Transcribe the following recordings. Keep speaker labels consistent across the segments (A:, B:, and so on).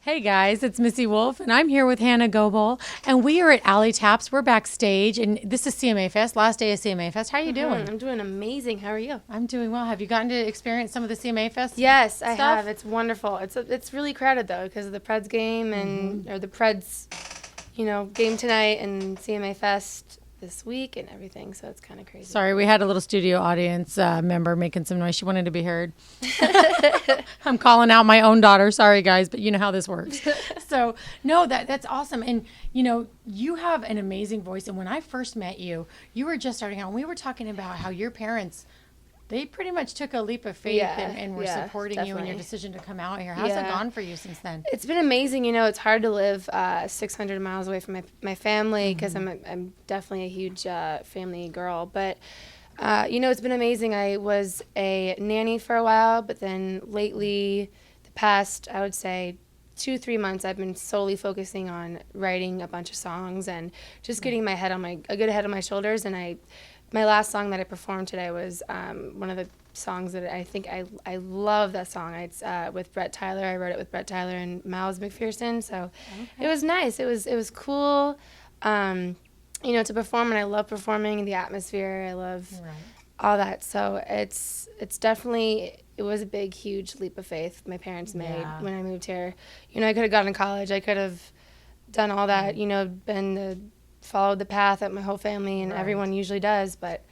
A: Hey guys, it's Missy Wolf, and I'm here with Hannah Goebel, and we are at Alley Taps. We're backstage, and this is CMA Fest, last day of CMA Fest. How are you doing?
B: I'm doing amazing. How are you?
A: I'm doing well. Have you gotten to experience some of the CMA Fest?
B: Yes, I have. It's wonderful. It's really crowded though because of the Preds game and or the Preds, game tonight and CMA Fest this week and everything. So it's kind of crazy.
A: Sorry, we had a little studio audience member making some noise. She wanted to be heard. I'm calling out my own daughter. Sorry, guys, but you know how this works. So, no, that's awesome. And, you have an amazing voice. And when I first met you, you were just starting out. And we were talking about how your parents, they pretty much took a leap of faith and were supporting you in your decision to come out here. How's it gone for you since then?
B: It's been amazing. It's hard to live 600 miles away from my family because I'm definitely a huge family girl. But, it's been amazing. I was a nanny for a while, but then lately, the past, I would say, 2-3 months, I've been solely focusing on writing a bunch of songs and just getting a good head on my shoulders. And my last song that I performed today was one of the songs that I think I love that song. It's with Brett Tyler. I wrote it with Brett Tyler and Miles McPherson. So It was nice. It was cool, to perform, and I love performing, the atmosphere. I love all that. So it's definitely, it was a big, huge leap of faith my parents made when I moved here. I could have gone to college. I could have done all that, followed the path that my whole family and everyone usually does, but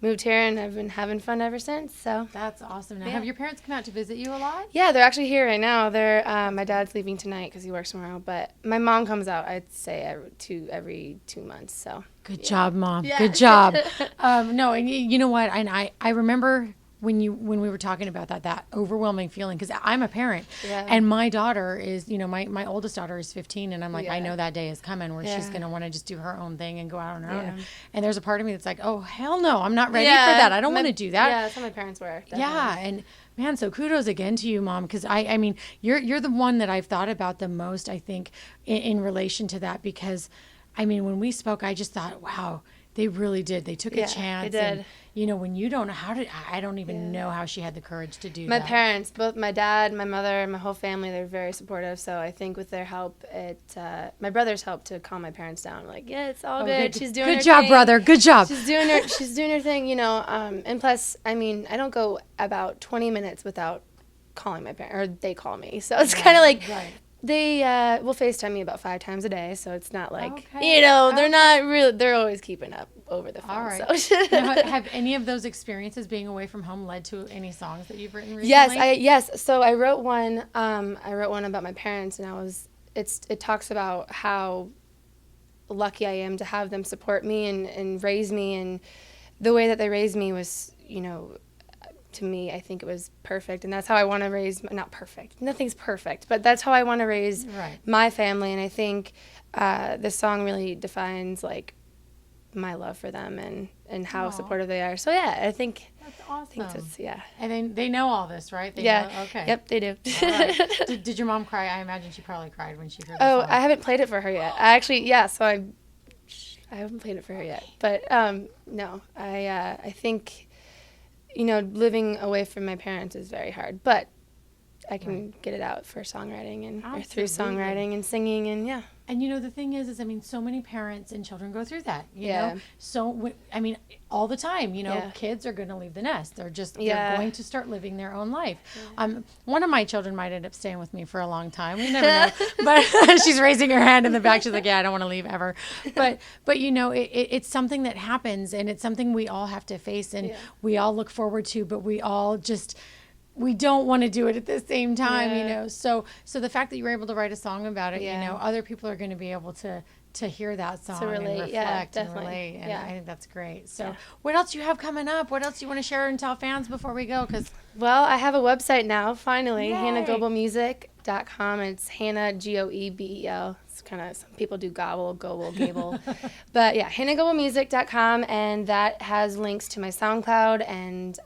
B: moved here and I've been having fun ever since. So
A: that's awesome. Now, have your parents come out to visit you a lot?
B: Yeah, they're actually here right now. They're my dad's leaving tonight because he works tomorrow, but my mom comes out, I'd say every 2 months. So
A: good job, Mom.
B: Yeah.
A: Good job. No, and you know what? And I remember when we were talking about that overwhelming feeling, because I'm a parent and my daughter is, my oldest daughter is 15, and I'm like, I know that day is coming where she's going to want to just do her own thing and go out on her own. And there's a part of me that's like, oh, hell no, I'm not ready for that. I don't want to do that.
B: Yeah, that's how my parents were. Definitely.
A: Yeah. And man, so kudos again to you, Mom, because I mean, you're the one that I've thought about the most, I think, in relation to that, because I mean, when we spoke, I just thought, wow, they really did. They took a chance.
B: They did.
A: And, when you don't know I don't even know how she had the courage to do
B: that.
A: My
B: parents, both my dad, my mother, and my whole family, they're very supportive. So I think with their help, my brothers helped to calm my parents down. Like, yeah, it's all good. She's doing her thing.
A: Good job, brother. Good job.
B: She's doing her thing, and plus, I mean, I don't go about 20 minutes without calling my parents, or they call me. So it's kind of like, they will FaceTime me about 5 times a day, so it's not like, they're not really, they're always keeping up over the phone.
A: All right.
B: So.
A: Now, have any of those experiences being away from home led to any songs that you've written recently?
B: Yes. So I wrote one about my parents, and it talks about how lucky I am to have them support me and raise me, and the way that they raised me was, to me, I think it was perfect, and that's how I want to raise, not perfect, nothing's perfect, but that's how I want to raise my family, and I think this song really defines, like, my love for them and how supportive they are. So, yeah, I think
A: that's awesome.
B: I think that's,
A: And they know all this, right? They
B: know?
A: Okay.
B: Yep, they do.
A: All right. Did your mom cry? I imagine she probably cried when she heard the song.
B: I haven't played it for her yet. I haven't played it for her yet. But, no, I think, living away from my parents is very hard, but I can get it out for songwriting or through songwriting and singing, and
A: And the thing is I mean, so many parents and children go through that, you know? So, I mean, all the time, kids are going to leave the nest. They're just, they're going to start living their own life. One of my children might end up staying with me for a long time. We never know. But she's raising her hand in the back. She's like, I don't want to leave ever. But it's something that happens, and it's something we all have to face, and we all look forward to, but we all just, we don't want to do it at the same time, So the fact that you were able to write a song about it, other people are going to be able to hear that song and reflect and relate. And I think that's great. So what else do you have coming up? What else do you want to share and tell fans before we go?
B: Well, I have a website now, finally, HannahGoebelMusic.com. It's Hannah, Goebel. It's kind of, some people do Gobble, Gable. But HannahGoebelMusic.com, and that has links to my SoundCloud, and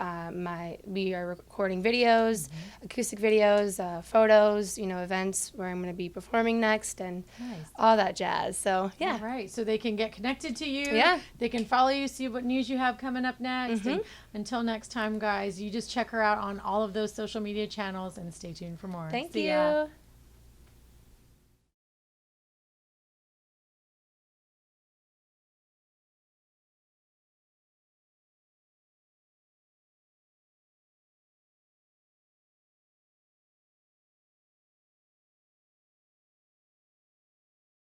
B: we are recording videos, acoustic videos, photos, events where I'm going to be performing next, and all that jazz. So,
A: All right. So they can get connected to you. Yeah. They can follow you, see what news you have coming up next. And until next time, guys, you just check her out on all of those social media channels, and stay tuned for more.
B: Thank you.